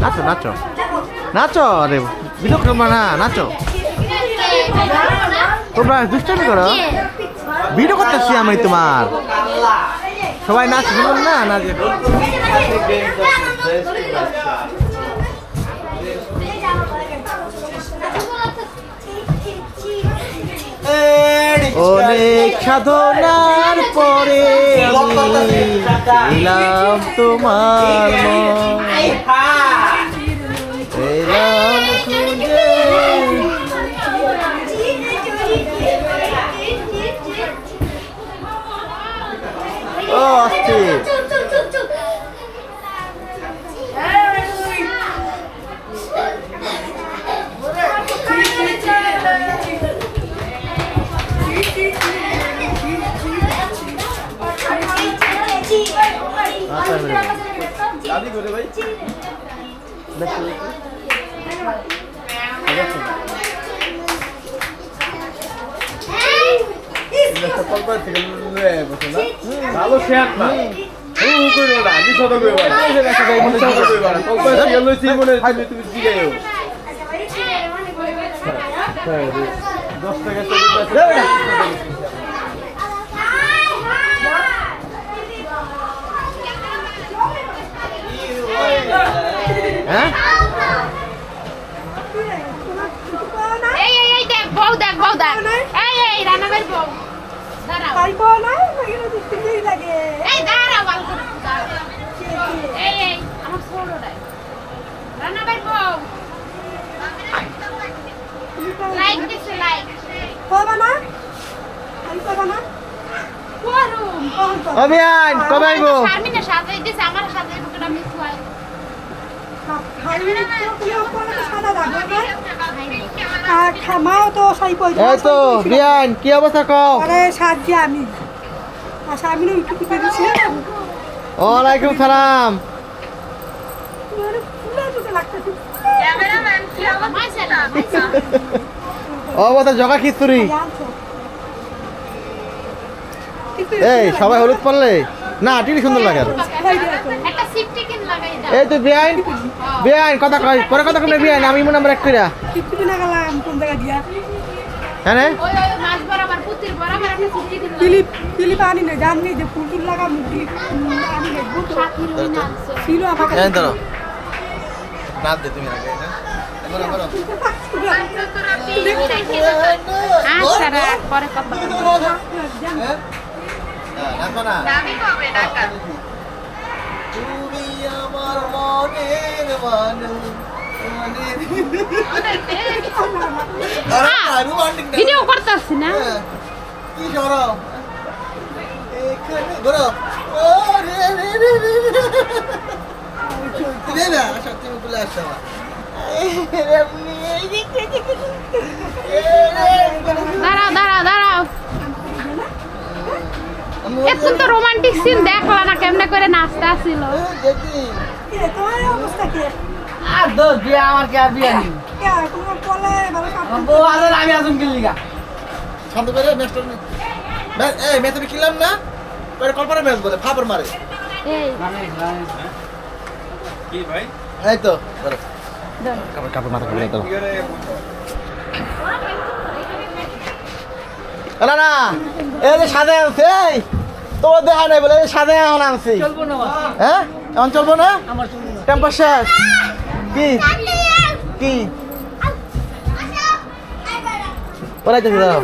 নাচো নাচো নাচো, আরে ভিডিও করবা না, নাচো। তোমরা দুষ্টামি করো, ভিডিও করতেছি আমি তোমার। সবাই নাচ শুনুন না, নাচ। অনেক সাধনার পরে এলাম তোমার এলাম খুঁজে। ও অস্থির। দাদি করে ভাই ভালো শেয়ার না হ্যাঁ অভিয়ান কবে আইবো? এই তো বিয়ান, কি অবস্থা কও? ওয়ালাইকুম সালাম। ও বতা জগা খিচুড়ি। এই সবাই হলুদ পরলে না টিলি সুন্দর লাগে। এই তো বিয়ান বিয়ান কথা কই, পরে কথা কইলে বিয়ান আমি মনে নাম্বার 1 কইরা খিচুড়ি না গেলাম কোন জায়গা দিয়া। হ্যাঁ ওই মাছ বরাবর পুতির বরাবর একটা খিচুড়ি দিন। তিলি পানি না জানি যে পুতির লাগা মুতি আমি দেখব তো ছিল আমাকে। এই ধরো না দে তুমি আগে না করো করো। আচ্ছা রাখ পরে কথা বলবো। হ্যাঁ না না দামি কবে টাকা তুমি আমার মনের মানুষ ভিডিও করতেছি না কি করো এখানে ধরো ও রে রে রে রে রে না সত্যি বলে আসো দাঁড়াও দাঁড়াও দাঁড়াও এখন তো রোমান্টিক সিন দেখলা না কেমনে করে নাচতে আসছিল। তোমার অবস্থা কি? আর দোষ দিয়ে আমার কে বিয়া নি কে তোমার বলে ভালো কাপড় ও আজ আমি আসুন কি লিগা শান্ত করে মেস্টার এই মে তুমি কিলাম না পরে কলপারে ম্যাচ বলে ফাপর মারে। এই কি ভাই এই তো ধরো কাপড় কাপড় মাথা করে দাও। না না এই যে সাদা আছে এই তোর দেখা নাই বলে সাদা এখন আনছি চলবো না। হ্যাঁ এখন চলবো না আমার চলবো না টেম্পার শেষ। কি কি ওরাই তো দাও